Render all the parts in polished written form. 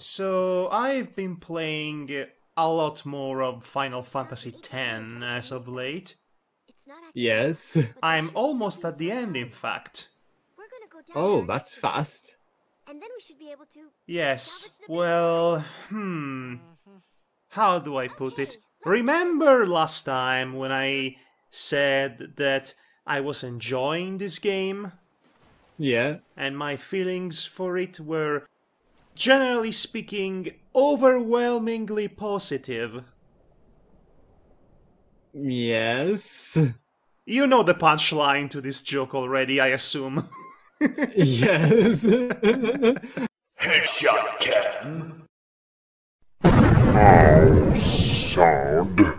So I've been playing a lot more of Final Fantasy X as of late. Yes. I'm almost at the end, in fact. Oh, that's fast. And then we should be able to. Yes, well, how do I put it? Remember last time when I said that I was enjoying this game? Yeah. And my feelings for it were, generally speaking, overwhelmingly positive. Yes. You know the punchline to this joke already, I assume. Yes. Headshot Cam. Now, sound.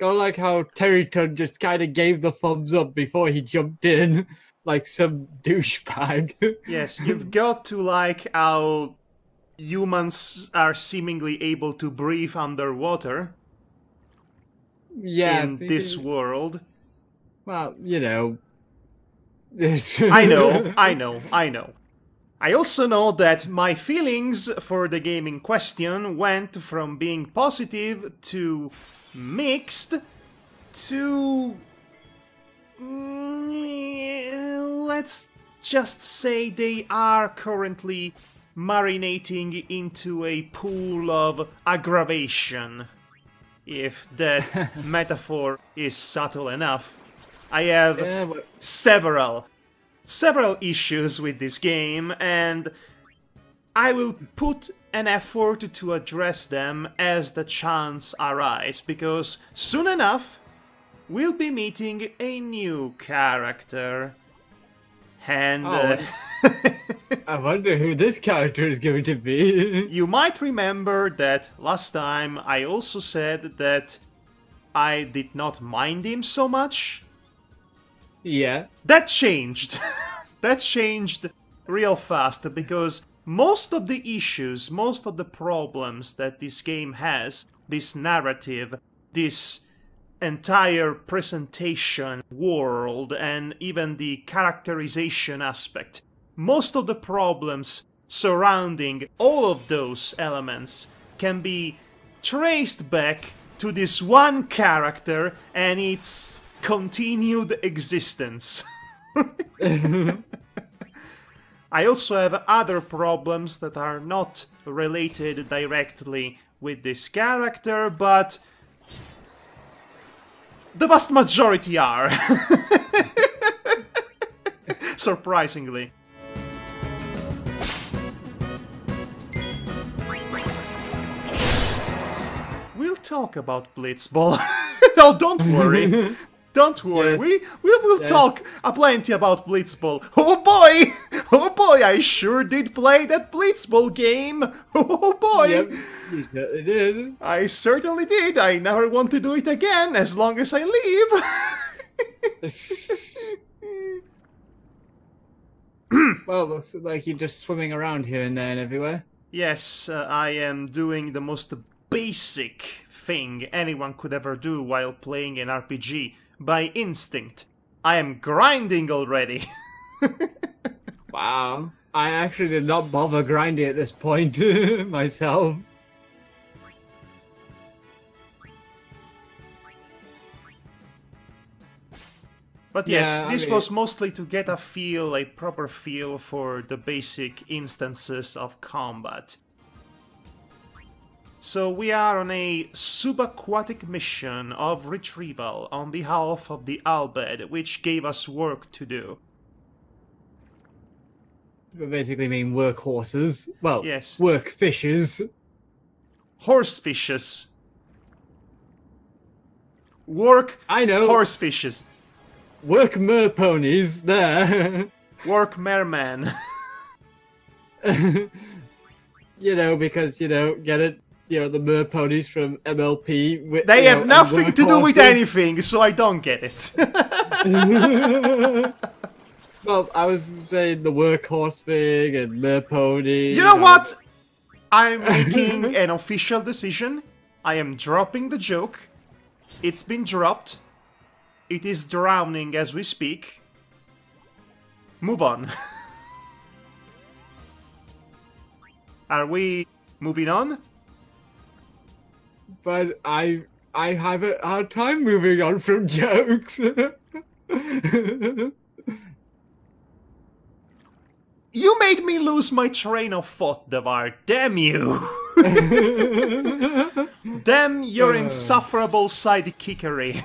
I like how Terry Tug just kind of gave the thumbs up before he jumped in, like some douchebag. Yes, you've got to like how humans are seemingly able to breathe underwater Yeah. in this world. Well, you know. I know. I also know that my feelings for the game in question went from being positive to mixed to... let's just say they are currently marinating into a pool of aggravation. If that metaphor is subtle enough. I have several issues with this game, and I will put an effort to address them as the chance arises, because soon enough we'll be meeting a new character. And I wonder who this character is going to be. You might remember that last time I also said that I did not mind him so much. Yeah. That changed. That changed real fast, because most of the issues, most of the problems that this game has, this narrative, this entire presentation world, and even the characterization aspect, most of the problems surrounding all of those elements can be traced back to this one character and its continued existence. I also have other problems that are not related directly with this character, but the vast majority are. Surprisingly. We'll talk about Blitzball. No, don't worry. Don't worry, Yes. we will talk plenty about Blitzball. Oh boy, I sure did play that Blitzball game. Oh boy, Yep, you certainly did. I certainly did. I never want to do it again as long as I leave. Well, looks like you're just swimming around here and there and everywhere. Yes, I am doing the most basic thing anyone could ever do while playing an RPG. By instinct. I am grinding already. Wow. I actually did not bother grinding at this point myself. But yes, Yeah, this was mostly to get a proper feel for the basic instances of combat. So we are on a subaquatic mission of retrieval on behalf of the Albed, which gave us work to do. We basically mean work horses. Well, Yes. work fishes. Horse fishes. Work I know. horse fishes. Work mer ponies. There. Work merman. You know, because, you know, get it? You know, the mer ponies from MLP. With, They you have know, nothing and to do with work anything, so I don't get it. horses. Well, I was saying the workhorse thing and mer pony. You know what? I'm making an official decision. I am dropping the joke. It's been dropped. It is drowning as we speak. Move on. Are we moving on? But I have a hard time moving on from jokes. You made me lose my train of thought, Devar. Damn you! Damn your insufferable sidekickery.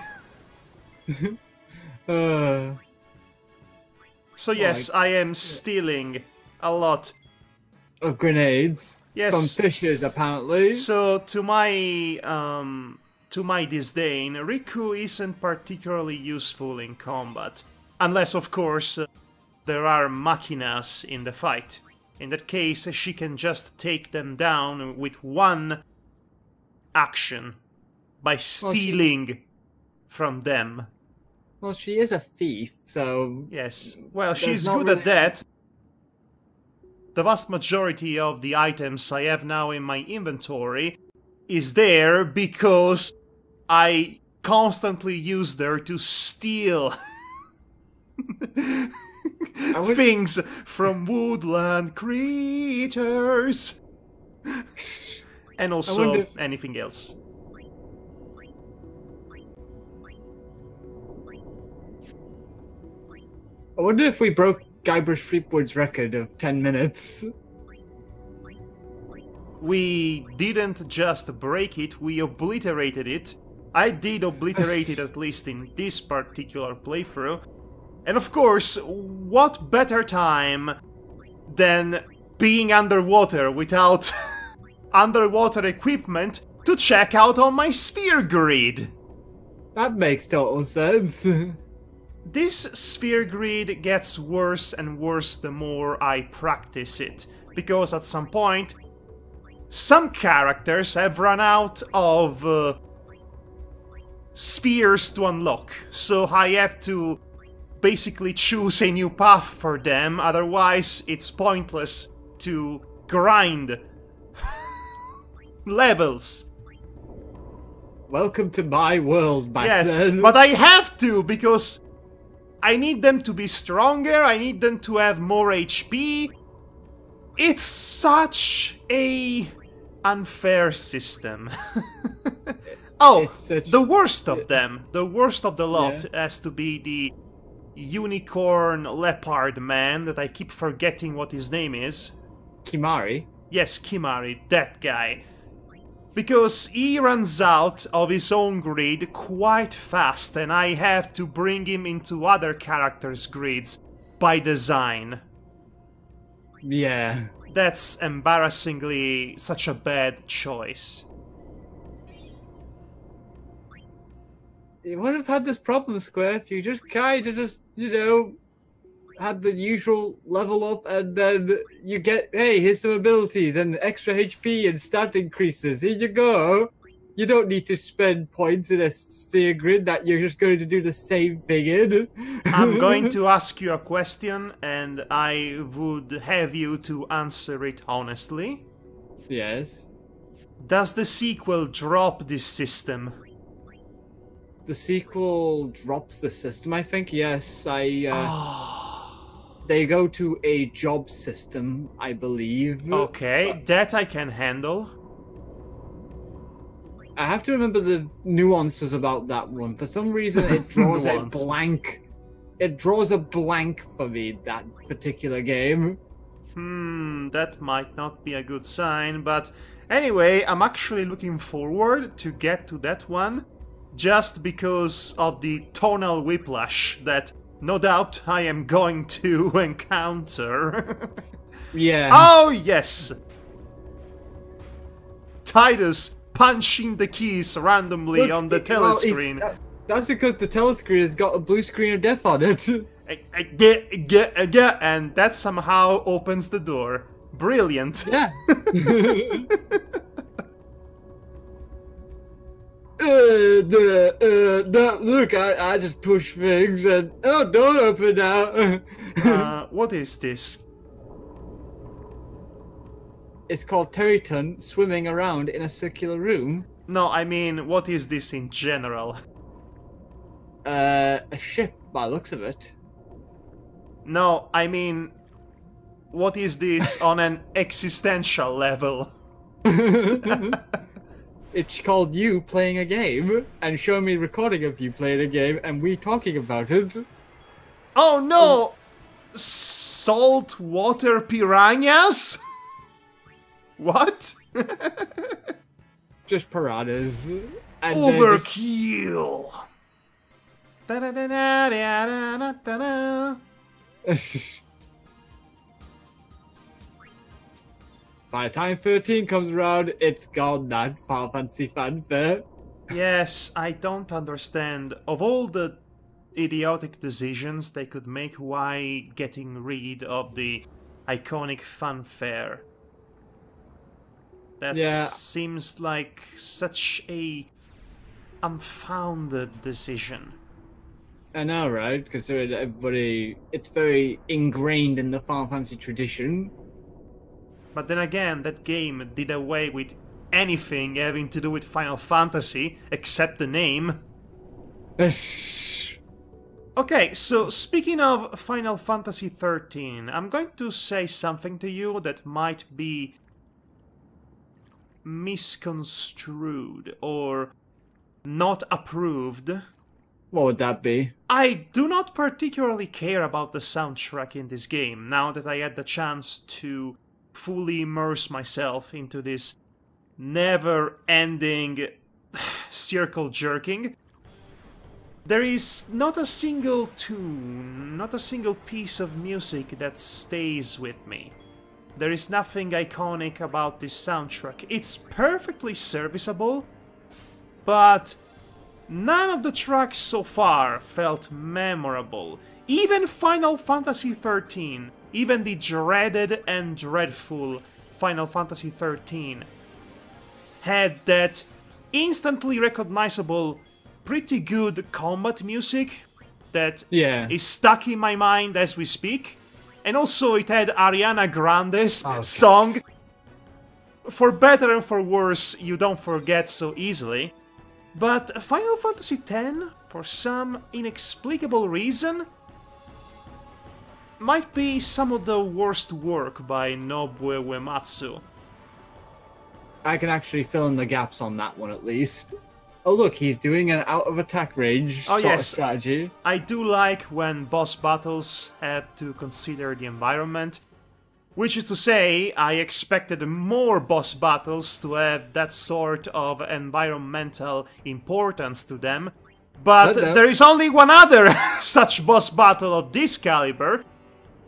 So yes, I am stealing a lot. Of grenades. Yes. From fishes, apparently. So to my disdain, Riku isn't particularly useful in combat, unless of course there are machinas in the fight. In that case, she can just take them down with one action by stealing from them. Well, she is a thief, so... Yes, well, There's she's not good really- at that. The vast majority of the items I have now in my inventory is there because I constantly use her to steal things from woodland creatures. And also wonder if- anything else. I wonder if we broke Guybrush Threepwood's record of 10 minutes. We didn't just break it, we obliterated it. I did obliterate it, at least in this particular playthrough. And of course, what better time than being underwater without underwater equipment to check out on my sphere grid? That makes total sense. This sphere grid gets worse and worse the more I practice it, because at some point, some characters have run out of spheres to unlock, so I have to basically choose a new path for them, otherwise it's pointless to grind levels. Welcome to my world back Yes, then. but I have to, because I need them to be stronger, I need them to have more HP. It's such a unfair system. Oh, It's such- the worst of them, the worst of the lot Yeah. has to be the unicorn leopard man that I keep forgetting what his name is. Kimari. Yes, Kimari, that guy. Because he runs out of his own grid quite fast, and I have to bring him into other characters' grids by design. Yeah. That's embarrassingly such a bad choice. You wouldn't have had this problem, Square, if you just kind of just, you know, had the usual level up and then you get, hey, here's some abilities and extra HP and stat increases. Here you go. You don't need to spend points in a sphere grid that you're just going to do the same thing in. I'm going to ask you a question, and I would have you to answer it honestly. Yes. Does the sequel drop this system? The sequel drops the system, I think. Yes, they go to a job system, I believe. Okay, that I can handle. I have to remember the nuances about that one. For some reason, it draws a Nuances. blank. It draws a blank for me, that particular game. That might not be a good sign, but Anyway, I'm actually looking forward to get to that one, just because of the tonal whiplash that no doubt I am going to encounter. Yeah. Oh, yes! Titus punching the keys randomly Look, on the well, telescreen. that's because the telescreen has got a blue screen of death on it. And that somehow opens the door. Brilliant. Yeah. Look, I just push things and don't open now. What is this? It's called Terryton swimming around in a circular room. No, I mean, what is this in general? A ship by the looks of it. No, I mean, what is this on an existential level? It's called you playing a game and showing me recording of you playing a game and we talking about it. Oh no! Saltwater piranhas? What? Just piranhas. And Overkill! By the time 13 comes around, it's gone, that Final Fantasy fanfare. Yes, I don't understand. Of all the idiotic decisions they could make, why getting rid of the iconic fanfare? That seems like such a unfounded decision. I know, right? Considering everybody, it's very ingrained in the Final Fantasy tradition. But then again, that game did away with anything having to do with Final Fantasy, except the name. Okay, so speaking of Final Fantasy 13, I'm going to say something to you that might be misconstrued or not approved. What would that be? I do not particularly care about the soundtrack in this game, now that I had the chance to fully immerse myself into this never-ending circle jerking. There is not a single tune, not a single piece of music that stays with me. There is nothing iconic about this soundtrack. It's perfectly serviceable, but none of the tracks so far felt memorable. Even Final Fantasy XIII, even the dreaded and dreadful Final Fantasy XIII, had that instantly recognizable, pretty good combat music that is stuck in my mind as we speak. And also it had Ariana Grande's song. For better and for worse, you don't forget so easily. But Final Fantasy X, for some inexplicable reason, might be some of the worst work by Nobuo Uematsu. I can actually fill in the gaps on that one at least. Oh look, he's doing an out-of-attack range sort of strategy. I do like when boss battles have to consider the environment. Which is to say, I expected more boss battles to have that sort of environmental importance to them. But there is only one other such boss battle of this caliber,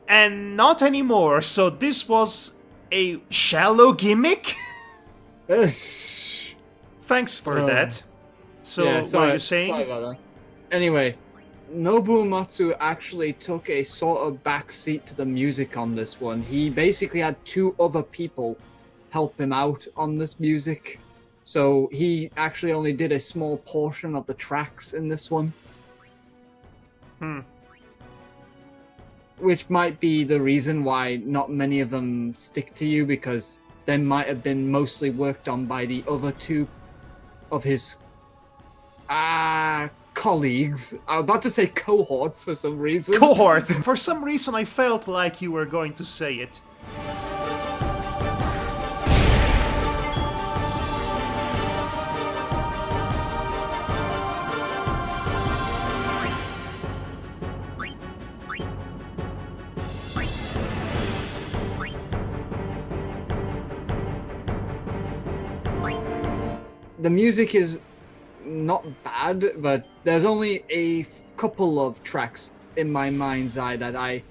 and not anymore, so this was a shallow gimmick? Thanks for that. So, what are you saying? Sorry about that. Anyway, Nobuo Uematsu actually took a sort of backseat to the music on this one. He basically had two other people help him out on this music. So he actually only did a small portion of the tracks in this one. Which might be the reason why not many of them stick to you, because they might have been mostly worked on by the other two of his colleagues. I'm about to say cohorts for some reason. Cohorts! For some reason I felt like you were going to say it. the music is not bad, but there's only a couple of tracks in my mind's eye that I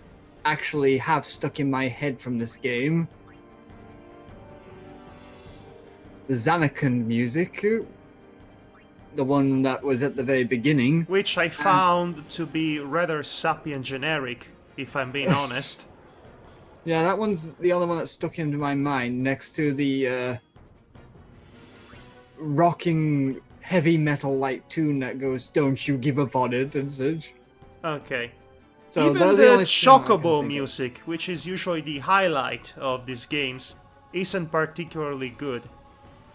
actually have stuck in my head from this game. The Zanakan music, the one that was at the very beginning. Which I found to be rather sappy and generic, if I'm being honest. Yeah, that one's the other one that stuck into my mind, next to the rocking heavy metal like tune that goes "Don't you give up on it" and such. Okay. So even they're the only two I can Chocobo think of. music, which is usually the highlight of these games, isn't particularly good.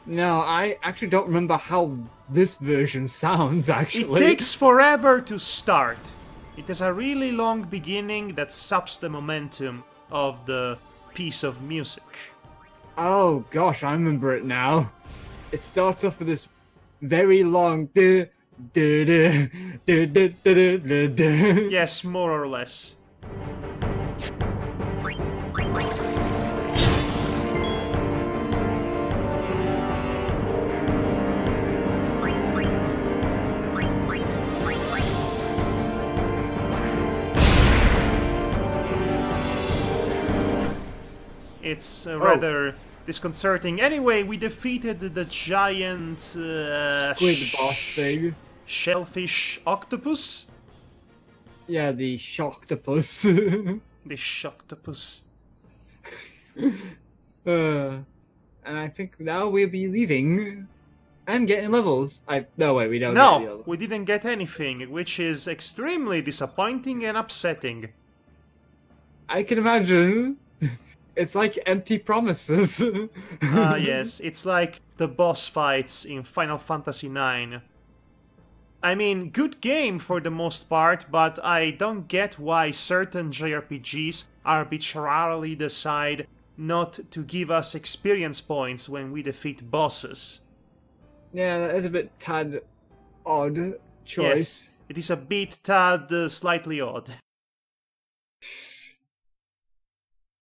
No, I actually don't remember how this version sounds, actually. It takes forever to start. It has a really long beginning that saps the momentum of the piece of music. Oh gosh, I remember it now. It starts off with this very long duh, duh, duh, duh, duh, duh, duh, duh. Yes, more or less. It's rather disconcerting. Anyway, we defeated the giant Squid boss thing. shellfish octopus. Yeah, the SHOCKTOPUS. The SHOCKTOPUS. And I think now we'll be leaving and getting levels. No, wait, we don't. Get the No, other. we didn't get anything, which is extremely disappointing and upsetting. I can imagine. It's like empty promises. Ah, yes, it's like the boss fights in Final Fantasy IX. I mean, good game for the most part, but I don't get why certain JRPGs arbitrarily decide not to give us experience points when we defeat bosses. Yeah, that is a bit tad odd choice. Yes, it is a bit tad slightly odd.